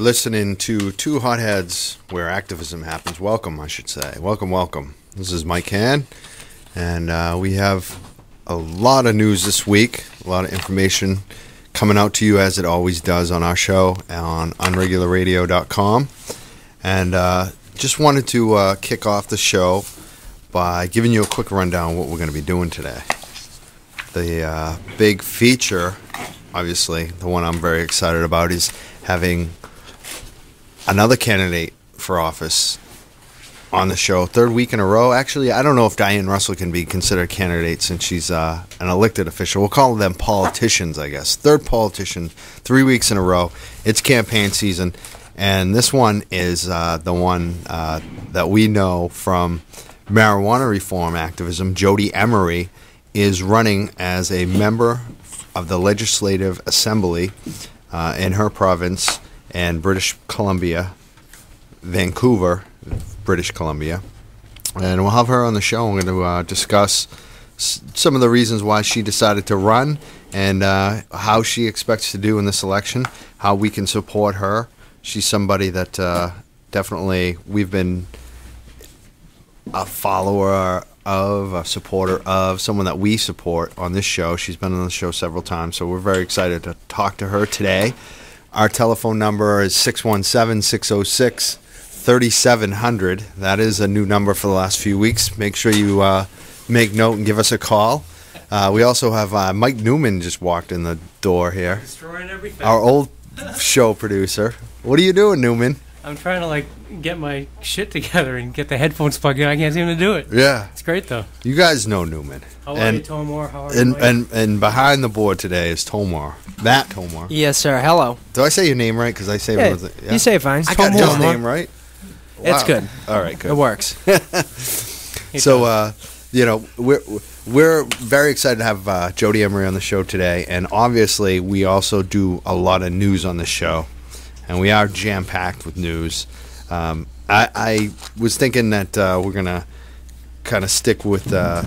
You're listening to Two Hotheads, where activism happens. Welcome, I should say. Welcome, welcome. This is Mike Cann, and we have a lot of news this week, a lot of information coming out to you as it always does on our show on unregularradio.com. And just wanted to kick off the show by giving you a quick rundown of what we're going to be doing today. The big feature, obviously, the one I'm very excited about, is having another candidate for office on the show, third week in a row. Actually, I don't know if Diane Russell can be considered a candidate since she's an elected official. We'll call them politicians, I guess. Third politician, 3 weeks in a row. It's campaign season, and this one is the one that we know from marijuana reform activism. Jodie Emery is running as a member of the Legislative Assembly in her province in British Columbia, Vancouver, British Columbia. And we'll have her on the show. We're going to discuss some of the reasons why she decided to run and how she expects to do in this election, how we can support her. She's somebody that definitely we've been a follower of, a supporter of, someone that we support on this show. She's been on the show several times, so we're very excited to talk to her today. Our telephone number is 617-606-3700. That is a new number for the last few weeks. Make sure you make note and give us a call. We also have Mike Newman just walked in the door here. Destroying everything. Our old show producer. What are you doing, Newman? I'm trying to get my shit together and get the headphones plugged in. I can't seem to do it. Yeah. It's great though. You guys know Newman. How are you, Tomor? How are you? And behind the board today is Tomor. Matt Tomor. Yes, sir. Hello. Do I say your name right? Because I say yeah, you say it fine. I got his name right. Wow. It's good. All right, good. It works. So, we're very excited to have Jodie Emery on the show today, and obviously we also do a lot of news on the show, and we are jam-packed with news. I was thinking that we're gonna kind of stick with the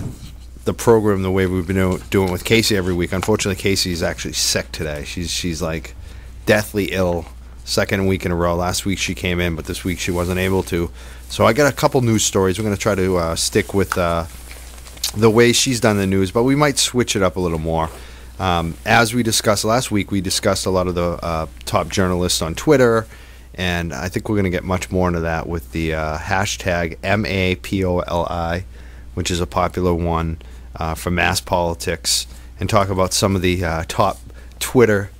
program the way we've been doing with Casey every week. Unfortunately, Casey's actually sick today. She's like deathly ill. Second week in a row. Last week she came in, but this week she wasn't able to. So I got a couple news stories. We're going to try to stick with the way she's done the news, but we might switch it up a little more. As we discussed last week, we discussed a lot of the top journalists on Twitter, and I think we're going to get much more into that with the hashtag MApoli, which is a popular one for mass politics, and talk about some of the top Twitter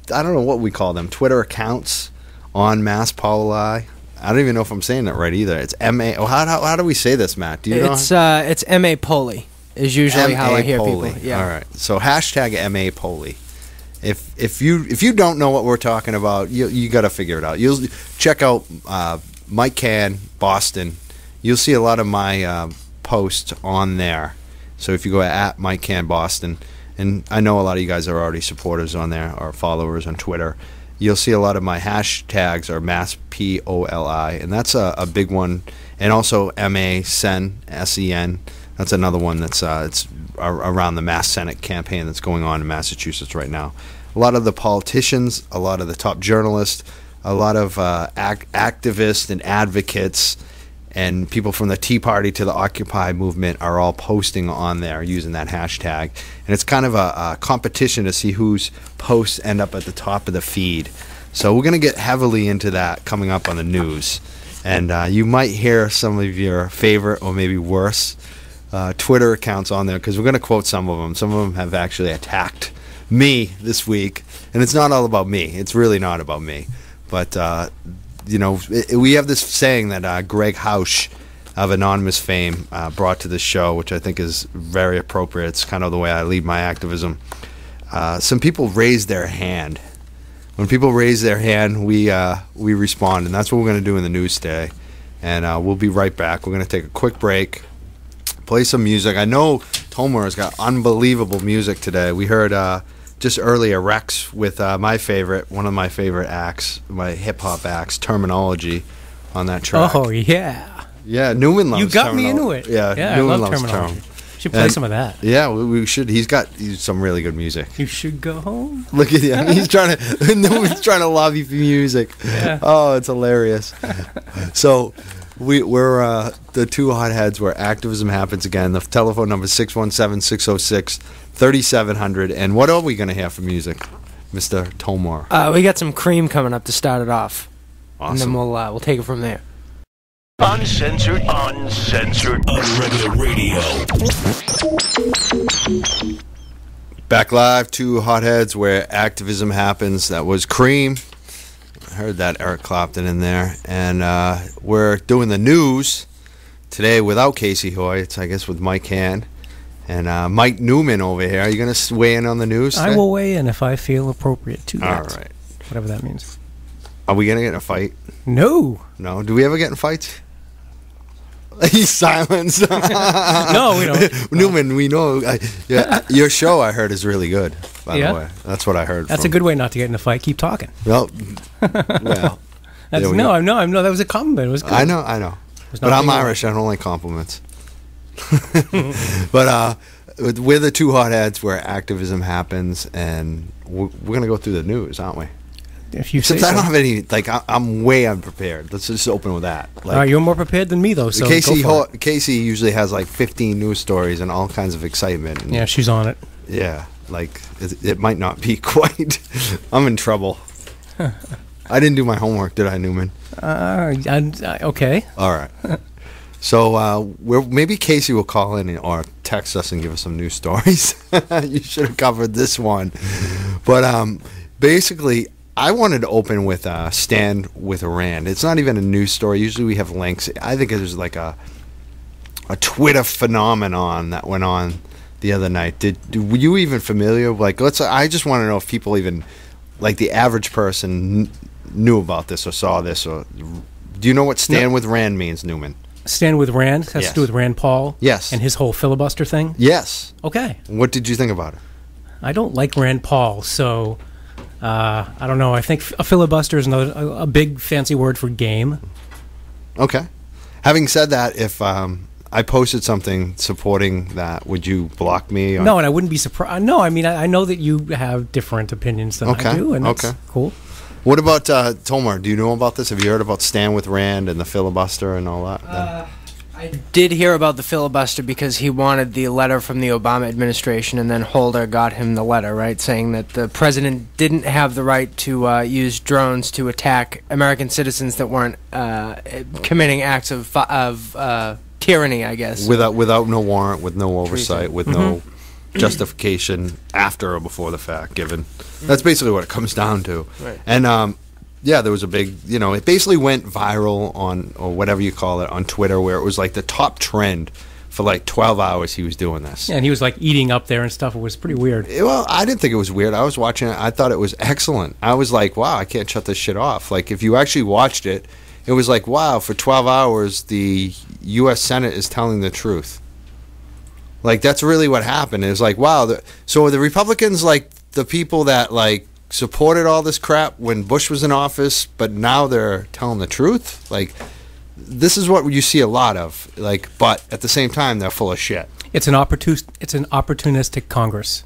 I don't know what we call them, Twitter accounts on MApoli. I don't even know if I'm saying that right either. It's M-A... Oh, how do we say this, Matt? Do you know? It's MApoli is usually how I hear people. Yeah. All right. So hashtag MApoli. If you don't know what we're talking about, you got to figure it out. You'll check out Mike Cann, Boston. You'll see a lot of my posts on there. So if you go at Mike Cann, Boston... And I know a lot of you guys are already supporters on there or followers on Twitter. You'll see a lot of my hashtags are MApoli, and that's a big one. And also MASEN, S-E-N. That's another one that's it's around the Mass Senate campaign that's going on in Massachusetts right now. A lot of the politicians, a lot of the top journalists, a lot of activists and advocates, and people from the Tea Party to the Occupy movement are all posting on there using that hashtag. And it's kind of a competition to see whose posts end up at the top of the feed. So we're going to get heavily into that coming up on the news. And you might hear some of your favorite or maybe worse Twitter accounts on there, because we're going to quote some of them. Some of them have actually attacked me this week. And it's not all about me. It's really not about me. But... we have this saying that Gregg Housh of Anonymous fame brought to the show, which I think is very appropriate. It's kind of the way I lead my activism. Some people raise their hand. When people raise their hand, we respond, and that's what we're going to do in the news today. And we'll be right back. We're going to take a quick break, play some music. I know Tomor has got unbelievable music today. We heard... just earlier, Rex with one of my favorite acts, my hip-hop acts, Terminology, on that track. Oh, yeah. Yeah, Newman loves You got me into it. Yeah, I Newman love loves Terminology. Should play some of that. Yeah, we should. He's got some really good music. You should go home. Look at him. He's trying to. No one's trying to lobby for music. Yeah. Oh, it's hilarious. So we're the two hotheads where activism happens again. The telephone number is 617-606-3700. And what are we going to have for music, Mr. Tomor? We got some Cream coming up to start it off. Awesome. And then we'll take it from there. Uncensored, unregulated radio. Back live to Hotheads where activism happens. That was Cream. I heard that Eric Clapton in there. And we're doing the news today without Casey Hoy. It's, I guess, with Mike Cann. And Mike Newman over here. Are you going to weigh in on the news today? I will weigh in if I feel appropriate to that. All right. Whatever that means. Are we going to get in a fight? No. No? Do we ever get in fights? He's silenced. No, we don't. Newman, we know. Yeah, your show, I heard, is really good, by the way. That's what I heard. That's a good way not to get in a fight. Keep talking. Well, That was a compliment. It was good. I know. But I'm Irish. I don't like compliments. But we're the two hotheads where activism happens, and we're going to go through the news, aren't we? If you say Since I don't so. have any, I'm way unprepared. Let's just open with that. All right, you're more prepared than me, though. So Casey usually has 15 news stories and all kinds of excitement. And yeah, she's on it. yeah, it might not be quite. I'm in trouble. I didn't do my homework, did I, Newman? Okay. All right. So maybe Casey will call in or text us and give us some news stories. You should have covered this one. But basically, I wanted to open with StandWithRand. It's not even a news story. Usually we have links. I think there's like a Twitter phenomenon that went on the other night. Were you even familiar? I just want to know if people even, like the average person, knew about this or saw this. Or do you know what StandWithRand means, Newman? Stand with Rand has to do with Rand Paul. Yes. And his whole filibuster thing. Yes. Okay. What did you think about it? I don't like Rand Paul, so I don't know. I think a filibuster is a big fancy word for game. Okay. Having said that, if I posted something supporting that, would you block me? No, and I wouldn't be surprised. No, I mean, I know that you have different opinions than I do, and that's cool. What about Tomor? Do you know about this? Have you heard about StandWithRand and the filibuster and all that? I did hear about the filibuster because he wanted the letter from the Obama administration, and then Holder got him the letter, right, saying that the president didn't have the right to use drones to attack American citizens that weren't committing acts of tyranny, I guess. Without no warrant, with no oversight, with no justification after or before the fact given. That's basically what it comes down to. Right. And there was a big, it basically went viral on, or whatever you call it, on Twitter, where it was like the top trend for 12 hours he was doing this. Yeah, and he was eating up there and stuff. It was pretty weird. Well, I didn't think it was weird. I was watching it. I thought it was excellent. I was like, wow, I can't shut this shit off. If you actually watched it, it was like, wow, for 12 hours, the U.S. Senate is telling the truth. That's really what happened. It was like, wow. So the Republicans, the people that, supported all this crap when Bush was in office, but now they're telling the truth? This is what you see a lot of. But at the same time, they're full of shit. It's an opportunistic Congress.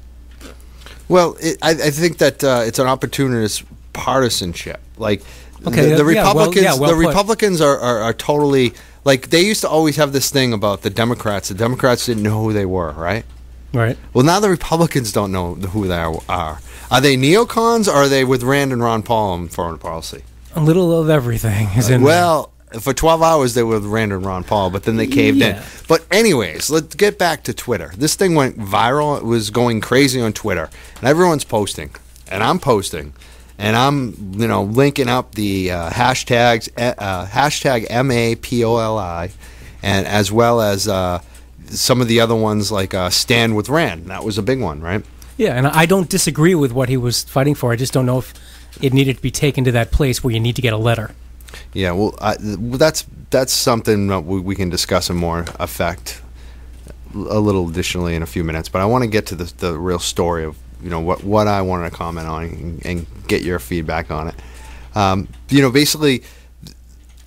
Well, I think that it's an opportunist partisanship. Okay, the Republicans, well the Republicans are totally they used to always have this thing about the Democrats. The Democrats didn't know who they were, right? Right. Well, now the Republicans don't know who they are. Are they neocons, or are they with Rand and Ron Paul on foreign policy? A little of everything is in Well, for 12 hours they were with Rand and Ron Paul, but then they caved in. But anyways, let's get back to Twitter. This thing went viral. It was going crazy on Twitter, and everyone's posting, and I'm posting. And I'm, linking up the hashtags, hashtag MApoli, and as well as some of the other ones like Stand With Rand. That was a big one, right? Yeah, and I don't disagree with what he was fighting for. I just don't know if it needed to be taken to that place where you need to get a letter. Yeah, well, that's something that we can discuss in more effect a little additionally in a few minutes. But I want to get to the real story of what I wanted to comment on and get your feedback on it. Basically,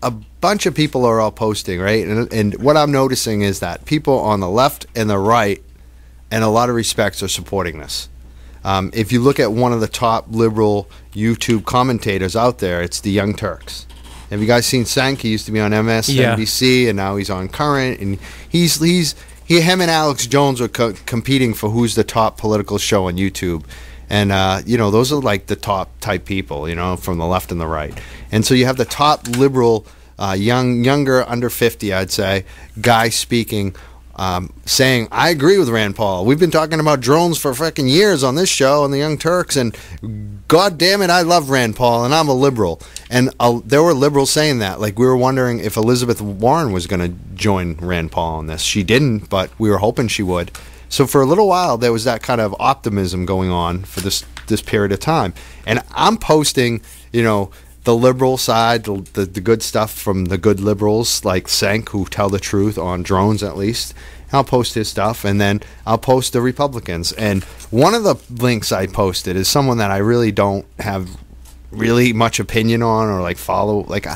a bunch of people are all posting, right? And what I'm noticing is that people on the left and the right and a lot of respects are supporting this. If you look at one of the top liberal YouTube commentators out there, it's the Young Turks. Have you guys seen Cenk? He used to be on MSNBC, and now he's on Current, and him and Alex Jones are competing for who's the top political show on YouTube. And, those are like the top type people, from the left and the right. And so you have the top liberal, younger, under 50, I'd say, guy speaking, saying, I agree with Rand Paul. We've been talking about drones for freaking years on this show on the Young Turks, and God damn it, I love Rand Paul, and I'm a liberal. And there were liberals saying that. Like, we were wondering if Elizabeth Warren was going to join Rand Paul on this. She didn't, but we were hoping she would. So for a little while, there was that kind of optimism going on for this period of time. And I'm posting, the liberal side, the good stuff from the good liberals like Cenk, who tell the truth on drones at least. I'll post his stuff, and then I'll post the Republicans. And one of the links I posted is someone that I really don't have really much opinion on or like follow. Like,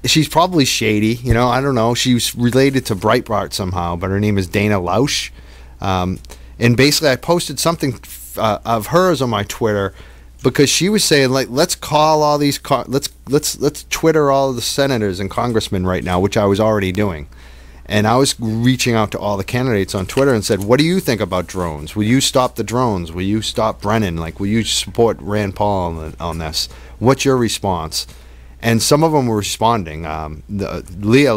she's probably shady, I don't know. She's related to Breitbart somehow, but her name is Dana Loesch. And basically I posted something of hers on my Twitter because she was saying, like, let's call all these let's Twitter all of the senators and congressmen right now, which I was already doing. And I was reaching out to all the candidates on Twitter and said, what do you think about drones? Will you stop the drones? Will you stop Brennan? Like, will you support Rand Paul on this? What's your response? And some of them were responding. Leah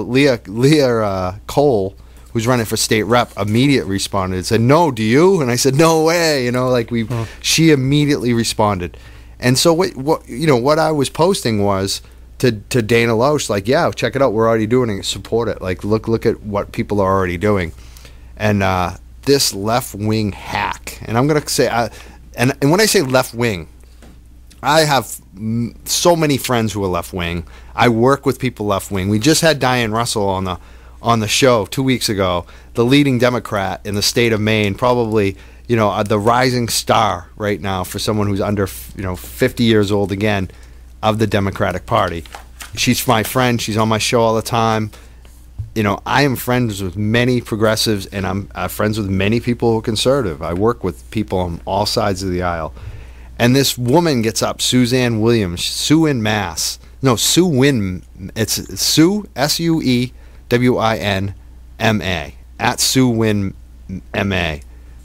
Cole, who's running for state rep, immediately responded and said, no, do you? And I said, no way. She immediately responded. And so what I was posting was to Dana Loesch, like, yeah, check it out. We're already doing it. Support it. Like, look at what people are already doing. And this left-wing hack, and I'm going to say, and when I say left-wing, I have so many friends who are left-wing. I work with people left-wing. We just had Diane Russell on the show 2 weeks ago, the leading Democrat in the state of Maine, probably, the rising star right now for someone who's under, 50 years old again, of the Democratic Party. She's my friend. She's on my show all the time. I am friends with many progressives, and I'm friends with many people who are conservative. I work with people on all sides of the aisle. And this woman gets up, Suzanne Williams, Sue Win, it's Sue, SUEWINMA, at Sue Win MA.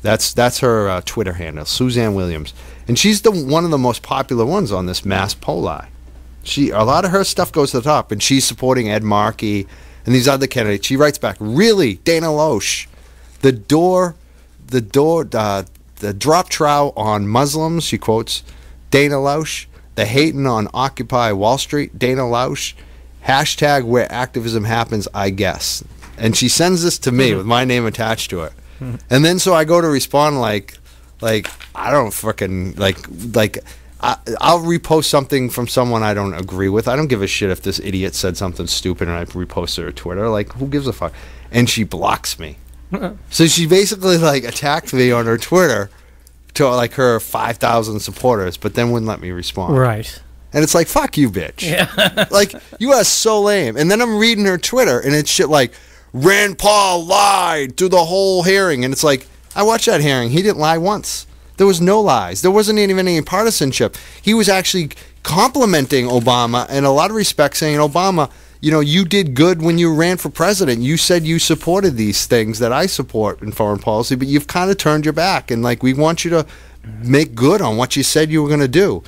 That's her Twitter handle, Suzanne Williams. And she's one of the most popular ones on this MApoli. A lot of her stuff goes to the top, and she's supporting Ed Markey and these other candidates. She writes back, really, Dana Loesch, the drop trowel on Muslims, she quotes Dana Loesch, the hating on Occupy Wall Street, Dana Loesch, hashtag where activism happens, I guess. And she sends this to me with my name attached to it. And then so I go to respond like I don't freaking I'll repost something from someone I don't agree with. I don't give a shit if this idiot said something stupid and I repost it on Twitter. Like, who gives a fuck? And she blocks me. So she basically attacked me on her Twitter to her 5,000 supporters, but then wouldn't let me respond. Right. And it's like, fuck you, bitch. Yeah. You are so lame. And then I'm reading her Twitter, and it's shit like, Rand Paul lied through the whole hearing. And it's like, I watched that hearing. He didn't lie once. There was no lies. There wasn't even any partisanship. He was actually complimenting Obama in a lot of respects, saying, Obama, you did good when you ran for president. You said you supported these things that I support in foreign policy, but you've kind of turned your back. And, we want you to make good on what you said you were going to do.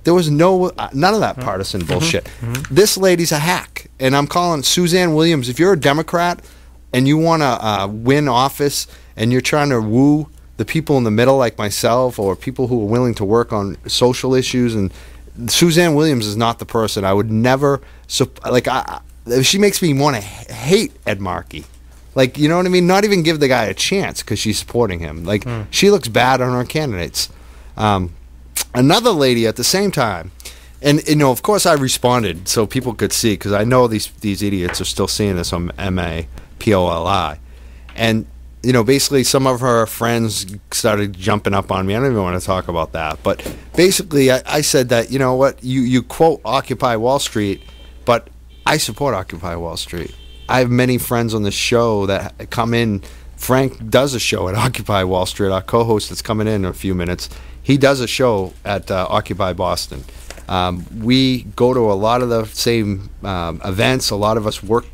There was none of that partisan bullshit. This lady's a hack. And I'm calling Suzanne Williams. If you're a Democrat and you want to win office and you're trying to woo the people in the middle like myself, or people who are willing to work on social issues, and Suzanne Williams is not the person. I would never she makes me want to hate Ed Markey. You know what I mean? Not even give the guy a chance because she's supporting him. She looks bad on her candidates. Another lady at the same time, and of course I responded so people could see, because I know these idiots are still seeing this on MAPOLI, and basically some of her friends started jumping up on me. I don't even want to talk about that, but basically I said that, you quote Occupy Wall Street, but I support Occupy Wall Street. I have many friends on the show that come in Frank does a show at Occupy Wall Street. Our co-host that's coming in a few minutes, he does a show at Occupy Boston. We go to a lot of the same events. A lot of us work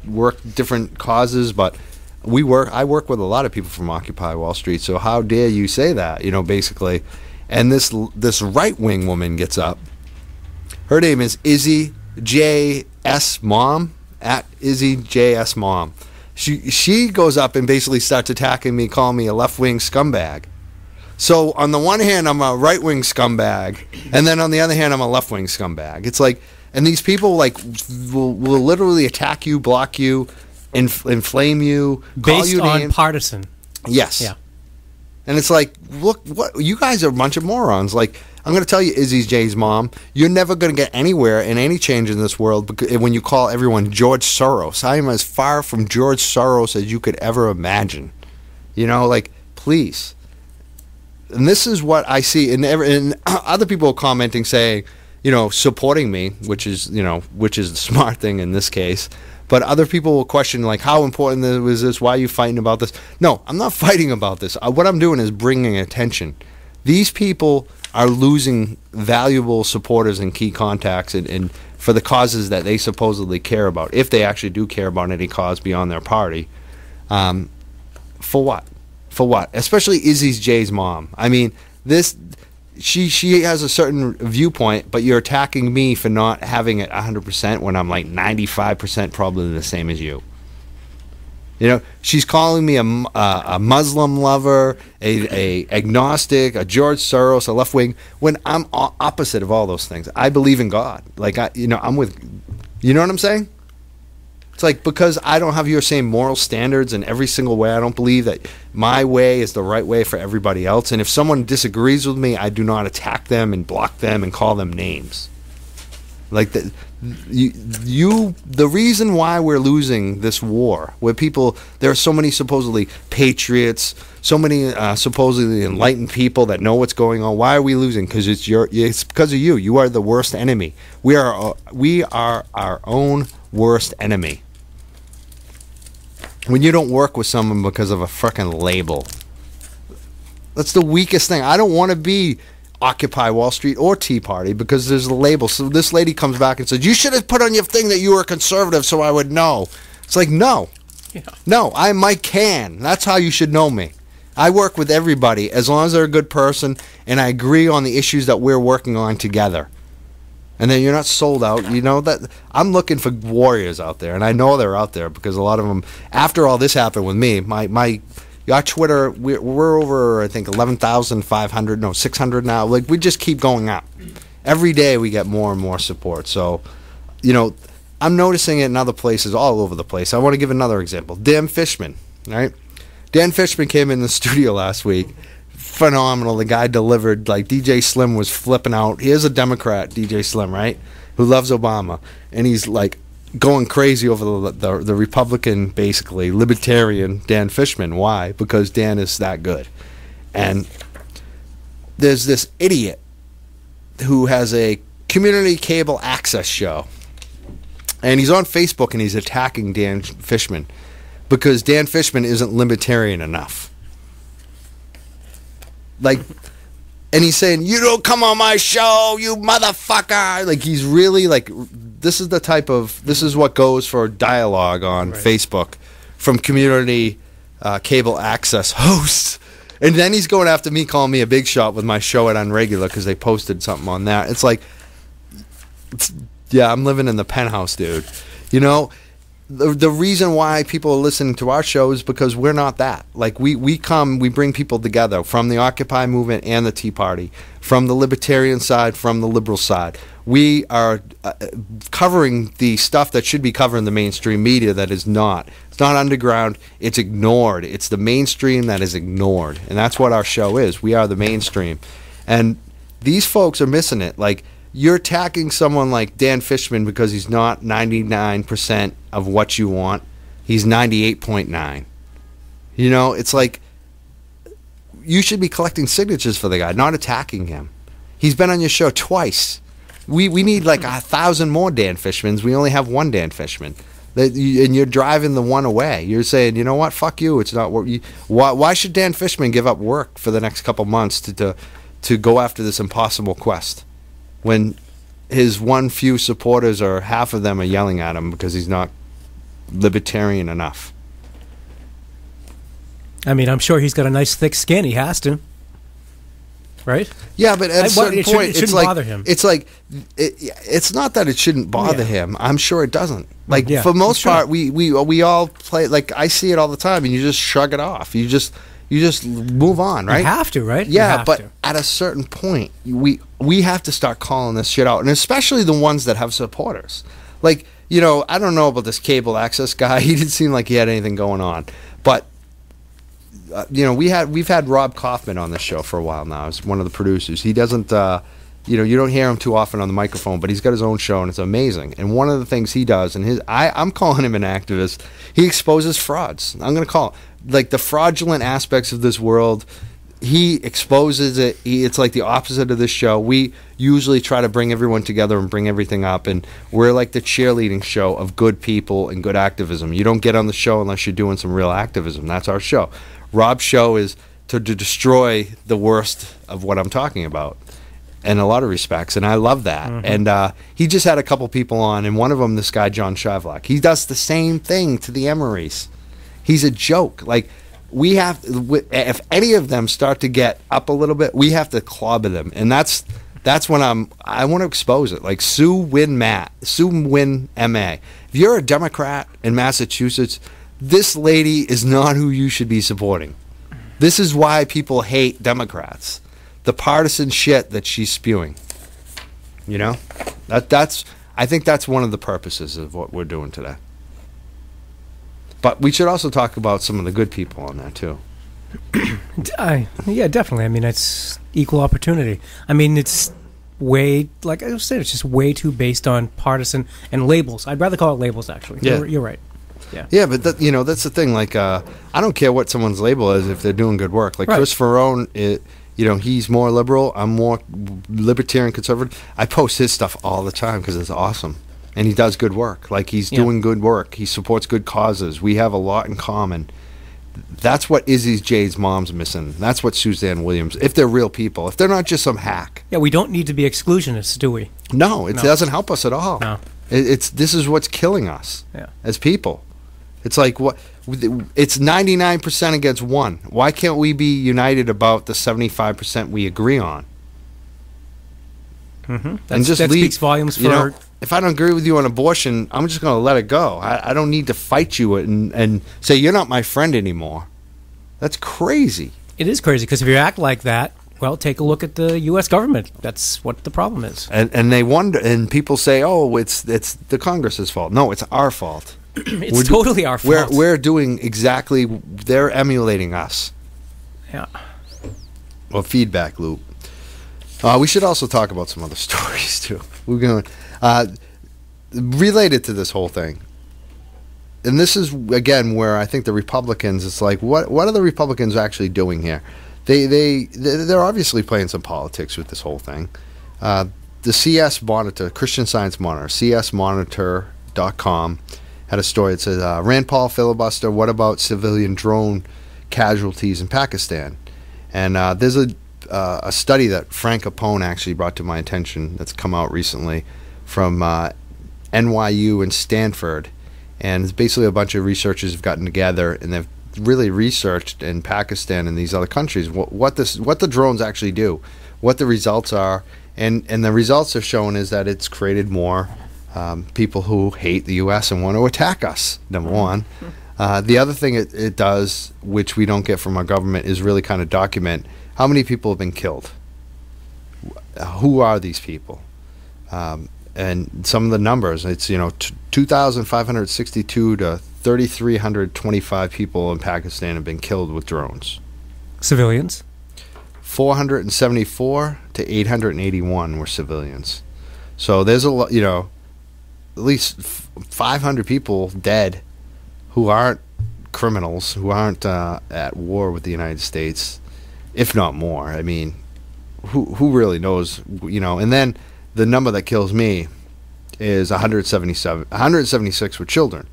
different causes, but I work with a lot of people from Occupy Wall Street. So how dare you say that? Basically. And this right-wing woman gets up. Her name is Izzy J.S. Mom, at Izzy J.S. Mom. She goes up and basically starts attacking me, calling me a left-wing scumbag. So on the one hand, I'm a right-wing scumbag, and then on the other hand, I'm a left-wing scumbag. It's like, and these people will literally attack you, block you, inflame you, call based you on names. partisan. Yes. Yeah. And it's like, look, what you guys are a bunch of morons. Like, I'm going to tell you, Izzy J's mom, you're never going to get anywhere in any change in this world when you call everyone George Soros. I am as far from George Soros as you could ever imagine. Please. And this is what I see. And other people commenting saying, supporting me, which is the smart thing in this case. But other people will question, how important was this? Why are you fighting about this? No, I'm not fighting about this. What I'm doing is bringing attention. These people are losing valuable supporters and key contacts and for the causes that they supposedly care about, if they actually do care about any cause beyond their party. For what? For what? Especially Izzy J's mom. I mean, she has a certain viewpoint, but you're attacking me for not having it 100% when I'm 95% probably the same as you. She's calling me a Muslim lover, a agnostic, a George Soros, a left wing, when I'm opposite of all those things. I believe in God. I'm with, you know what I'm saying? It's because I don't have your same moral standards in every single way. I don't believe that my way is the right way for everybody else. And if someone disagrees with me, I do not attack them and block them and call them names. The reason why we're losing this war, where there are so many supposedly patriots, so many supposedly enlightened people that know what's going on. Why are we losing? Because it's because of you. You are the worst enemy. We are our own worst enemy. When you don't work with someone because of a frickin' label, that's the weakest thing. I don't want to be Occupy Wall Street or Tea Party because there's a label. So this lady comes back and says, you should have put on your thing that you were a conservative so I would know. It's no. Yeah. No, I'm Mike Cann. That's how you should know me. I work with everybody as long as they're a good person and I agree on the issues that we're working on together. And then you're not sold out. That I'm looking for warriors out there, and I know they're out there because a lot of them, after all this happened with me, our Twitter, we're over, I think, 11,500, 600 now. We just keep going up. Every day we get more and more support. So, I'm noticing it in other places all over the place. I want to give another example. Dan Fishman, right? Dan Fishman came in the studio last week. Phenomenal. The guy delivered. DJ Slim was flipping out. He is a Democrat, DJ Slim, right? Who loves Obama. And he's going crazy over the Republican, basically, libertarian Dan Fishman. Why? Because Dan is that good. And there's this idiot who has a community cable access show. And he's on Facebook and he's attacking Dan Fishman because Dan Fishman isn't libertarian enough. And he's saying, you don't come on my show, you motherfucker. He's really this is what goes for dialogue on Facebook from community cable access hosts. And then he's going after me, calling me a big shot with my show at Unregular because they posted something on that. It's yeah, I'm living in the penthouse, dude. The reason why people are listening to our show is because we're not that. We bring people together from the Occupy movement and the Tea Party, from the libertarian side, from the liberal side. We are covering the stuff that should be covered in the mainstream media that is not. It's not underground. It's ignored. It's the mainstream that is ignored. And that's what our show is. We are the mainstream. And these folks are missing it. You're attacking someone like Dan Fishman because he's not 99% of what you want. He's 98.9. It's you should be collecting signatures for the guy, not attacking him. He's been on your show twice. We need 1,000 more Dan Fishmans. We only have one Dan Fishman. And you're driving the one away. You're saying, you know what, fuck you. It's not what you. Why should Dan Fishman give up work for the next couple months to go after this impossible quest, when his one few supporters, or half of them, are yelling at him because he's not libertarian enough? I mean, I'm sure he's got a nice thick skin. He has to, right? Yeah, but at a certain point, it shouldn't bother him. It's like it's not that it shouldn't bother him. I'm sure it doesn't. Like, for most part, we all play. Like, I see it all the time, and you just shrug it off. You just move on, right? You have to, right? Yeah, but at a certain point, we have to start calling this shit out, and especially the ones that have supporters. Like, I don't know about this cable access guy. He didn't seem like he had anything going on, but. We've had Rob Kauffman on this show for a while now. He's one of the producers. He doesn't, you don't hear him too often on the microphone, but he's got his own show, and it's amazing. And one of the things he does, and I'm calling him an activist. He exposes frauds. I'm going to call it, like, the fraudulent aspects of this world. He exposes it. It's like the opposite of this show. We usually try to bring everyone together and bring everything up, and we're like the cheerleading show of good people and good activism. You don't get on the show unless you're doing some real activism. That's our show. Rob's show is to destroy the worst of what I'm talking about in a lot of respects, and I love that. Mm-hmm. And he just had a couple people on, and one of them, this guy, John Shavlak, he does the same thing to the Emerys. He's a joke. Like, we have, if any of them start to get up a little bit, we have to clobber them, and that's when I want to expose it. Like, Sue Win MA. If you're a Democrat in Massachusetts, this lady is not who you should be supporting. This is why people hate Democrats. The partisan shit that she's spewing. I think that's one of the purposes of what we're doing today. But we should also talk about some of the good people on that, too. Yeah, definitely. I mean, it's equal opportunity. I mean, it's way, like I said, it's just way too based on partisan and labels. I'd rather call it labels, actually. Yeah. You're right. Yeah, but that's the thing. Like, I don't care what someone's label is if they're doing good work. Like, right. Chris Faraone, he's more liberal. I'm more libertarian conservative. I post his stuff all the time because it's awesome. And he does good work. Like, he's doing good work. He supports good causes. We have a lot in common. That's what Izzy J's mom's missing. That's what Suzanne Williams, if they're real people. If they're not just some hack. Yeah, we don't need to be exclusionists, do we? No, it doesn't help us at all. No. This is what's killing us as people. It's like, it's 99% against 1. Why can't we be united about the 75% we agree on? Mm-hmm. That speaks volumes for... if I don't agree with you on abortion, I'm just going to let it go. I don't need to fight you and say, you're not my friend anymore. That's crazy. It is crazy, because if you act like that, well, take a look at the U.S. government. That's what the problem is. And they wonder, and people say, oh, it's the Congress's fault. No, it's our fault. It's totally our fault. We're doing exactly, they're emulating us. Yeah. Well, feedback loop. We should also talk about some other stories, too. We're going related to this whole thing. And this is, again, where I think the Republicans, it's like, what are the Republicans actually doing here? They're obviously playing some politics with this whole thing. The CS Monitor, Christian Science Monitor, csmonitor.com, had a story that says, Rand Paul filibuster, what about civilian drone casualties in Pakistan? And there's a study that Frank Capone actually brought to my attention that's come out recently from NYU and Stanford. And it's basically a bunch of researchers have gotten together, and they've really researched in Pakistan and these other countries what the drones actually do, what the results are. And the results are shown is that it's created more people who hate the U.S. and want to attack us, number one. The other thing it does, which we don't get from our government, is really kind of document how many people have been killed. Who are these people? And some of the numbers, it's 2,562 to 3,325 people in Pakistan have been killed with drones. Civilians? 474 to 881 were civilians. So there's a lot, at least 500 people dead who aren't criminals, who aren't at war with the United States, if not more. I mean, who really knows, and then the number that kills me is 176 were children.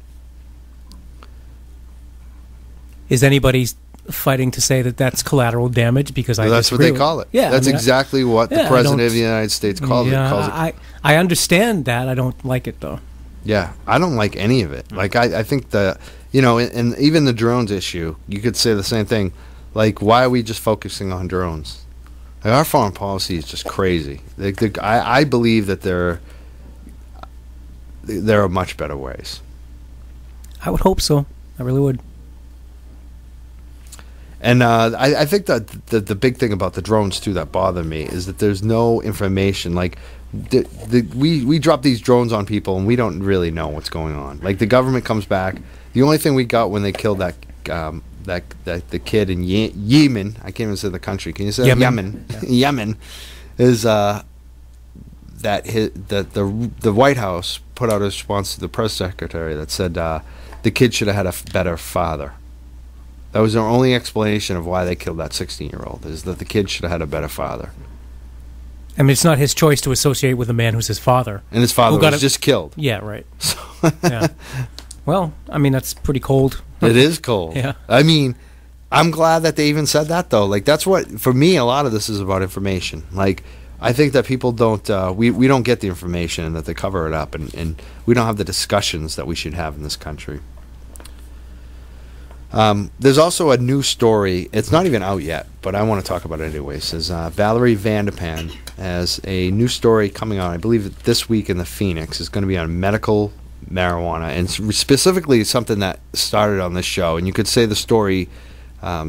is anybody fighting to say that that's collateral damage? Because that's what they call it. Yeah, that's exactly what the President of the United States calls it. I understand that. I don't like it, though. Yeah, I don't like any of it. Like, I think and even the drones issue, you could say the same thing. Like, why are we just focusing on drones? Like, our foreign policy is just crazy. I believe that there are much better ways. I would hope so. I really would. And I think that the big thing about the drones, too, that bother me is that there's no information. Like, we drop these drones on people, and we don't really know what's going on. Like, the government comes back. The only thing we got when they killed that the kid in Yemen, I can't even say the country. Can you say Yemen? Yeah. Yemen is that the White House put out a response to the press secretary that said the kid should have had a better father. That was their only explanation of why they killed that 16-year-old, is that the kid should have had a better father. I mean, it's not his choice to associate with a man who's his father. And his father was just killed. Yeah, right. So yeah. Well, I mean, that's pretty cold. It is cold. Yeah. I mean, I'm glad that they even said that, though. Like, that's what, for me, a lot of this is about information. Like, I think that people don't, we don't get the information, and that they cover it up, and we don't have the discussions that we should have in this country. There's also a new story. It's not even out yet, but I want to talk about it anyways. Says Valerie Vandepan has a new story coming out. I believe this week in the Phoenix is going to be on medical marijuana, and specifically something that started on this show. And you could say the story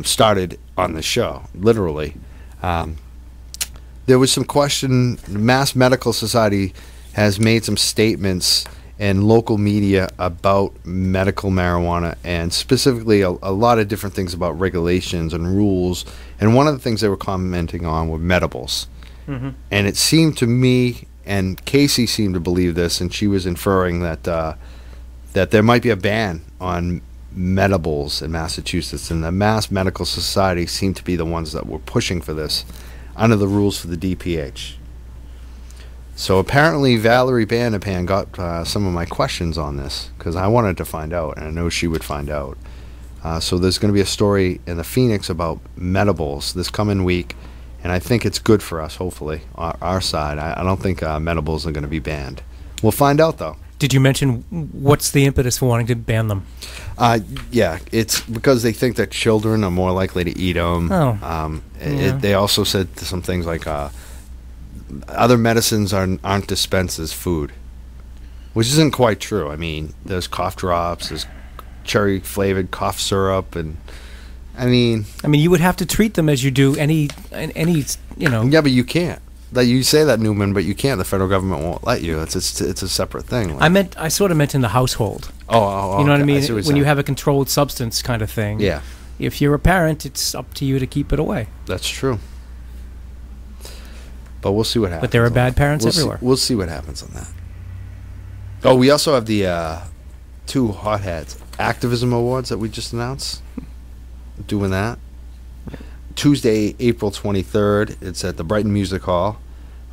started on the show, literally. There was some question. Mass Medical Society has made some statements and local media about medical marijuana, and specifically a lot of different things about regulations and rules. And one of the things they were commenting on were medibles. Mm-hmm. And it seemed to me, and Casey seemed to believe this, and she was inferring that that there might be a ban on medibles in Massachusetts, and the Mass Medical Society seemed to be the ones that were pushing for this under the rules for the DPH. So apparently Valerie Vandepan got some of my questions on this, because I wanted to find out, and I know she would find out. So there's going to be a story in the Phoenix about medibles this coming week, and I think it's good for us, hopefully, our side. I don't think medibles are going to be banned. We'll find out, though. Did you mention what's the impetus for wanting to ban them? Yeah, it's because they think that children are more likely to eat them. Oh. They also said some things like other medicines aren't dispensed as food, which isn't quite true. I mean, there's cough drops, there's cherry-flavored cough syrup, and I mean, you would have to treat them as you do any. Yeah, but you can't. That you say that, Newman, but you can't. The federal government won't let you. It's a separate thing. Like, I sort of meant in the household. Oh, you know what I mean? When you have a controlled substance kind of thing. Yeah. If you're a parent, it's up to you to keep it away. That's true. But we'll see what happens. But there are bad parents everywhere. We'll see what happens on that. Oh, we also have the 2 Hotheads Activism Awards that we just announced. Doing that. Tuesday, April 23rd. It's at the Brighton Music Hall.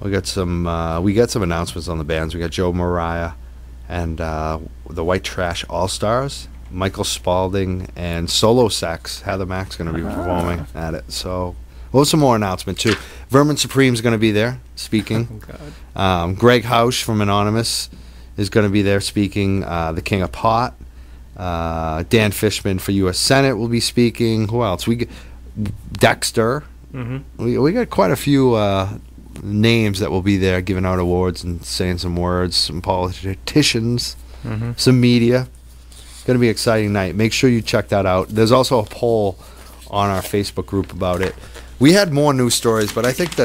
We got some announcements on the bands. We got Joe Mariah and the White Trash All-Stars. Michael Spaulding and Solo Sax. Heather Mack's going to be performing at it. So we'll have some more announcement too. Vermin Supreme's going to be there speaking. Oh, God. Gregg Housh from Anonymous is going to be there speaking. The King of Pot. Dan Fishman for U.S. Senate will be speaking. Who else? Dexter. Mm-hmm. We got quite a few names that will be there giving out awards and saying some words. Some politicians. Mm-hmm. Some media. Going to be an exciting night. Make sure you check that out. There's also a poll on our Facebook group about it. We had more news stories, but I think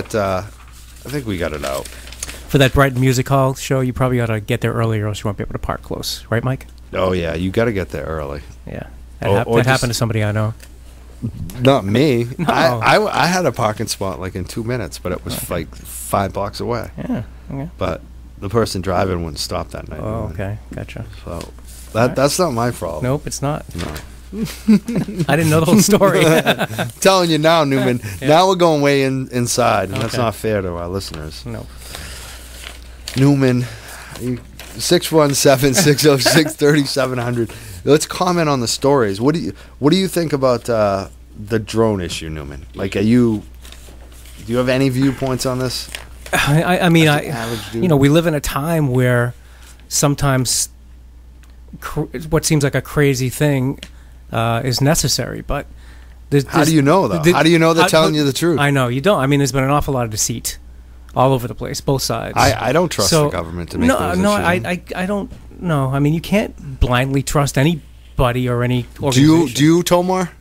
we got it out. For that Brighton Music Hall show, you probably ought to get there early, or else you won't be able to park close. Right, Mike? Oh, yeah. You got to get there early. Yeah. That happened to somebody I know. Not me. No. I had a parking spot like in 2 minutes, but it was like 5 blocks away. Yeah. Okay. But the person driving wouldn't stop that night. Oh, okay. Gotcha. So that's not my fault. Nope, it's not. No. I didn't know the whole story. Telling you now, Newman. Yeah. Now we're going way inside, and that's not fair to our listeners. No. Newman, 617-606-3700. Let's comment on the stories. What do you think about the drone issue, Newman? Like, do you have any viewpoints on this? I mean, we live in a time where sometimes what seems like a crazy thing is necessary, but how do you know, though? How do you know they're telling you the truth? I know you don't. I mean, there's been an awful lot of deceit all over the place, both sides. I don't trust the government to make those decisions. I don't know. I mean, you can't blindly trust anybody or any organization. Do you, Tomor?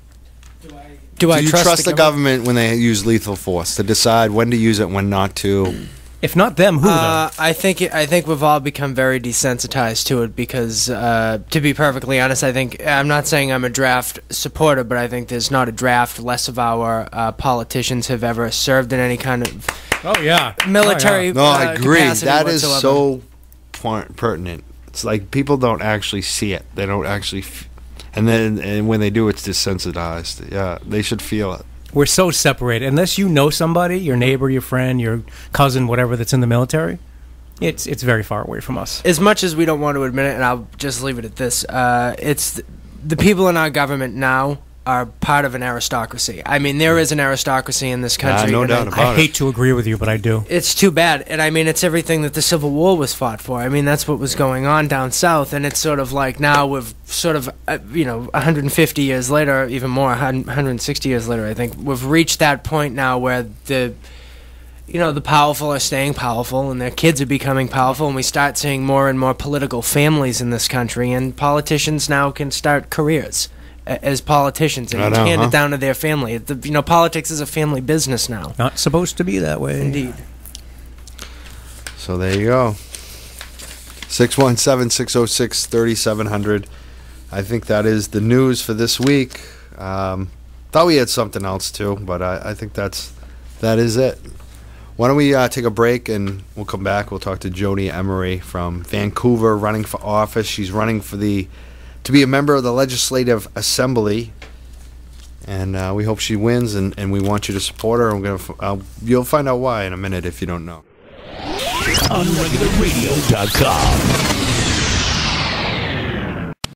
Do you trust the government when they use lethal force to decide when to use it, when not to? If not them, who? I think we've all become very desensitized to it because, to be perfectly honest, I'm not saying I'm a draft supporter, but I think there's not a draft less of our politicians have ever served in any kind of military. No, I agree. That is whatsoever. so pertinent. It's like people don't actually see it. They don't actually, and when they do, it's desensitized. Yeah, they should feel it. We're so separated. Unless you know somebody, your neighbor, your friend, your cousin, whatever, that's in the military, it's very far away from us. As much as we don't want to admit it, and I'll just leave it at this, it's the people in our government now are part of an aristocracy. I mean, there is an aristocracy in this country. No doubt about it. I hate to agree with you, but I do. It's too bad. And I mean, it's everything that the Civil War was fought for. I mean, that's what was going on down south. And it's sort of like now we've sort of, 150 years later, even more, 160 years later, I think, we've reached that point now where the powerful are staying powerful and their kids are becoming powerful, and we start seeing more and more political families in this country, and politicians now can start careers as politicians and hand it down to their family. Politics is a family business now. Not supposed to be that way. Indeed. So there you go. 617-606-3700. I think that is the news for this week. Thought we had something else too, but I think that is it. Why don't we take a break and we'll come back. We'll talk to Jodie Emery from Vancouver, running for office. She's running for to be a member of the Legislative Assembly, and we hope she wins, and we want you to support her. You'll find out why in a minute if you don't know. UnregularRadio.com.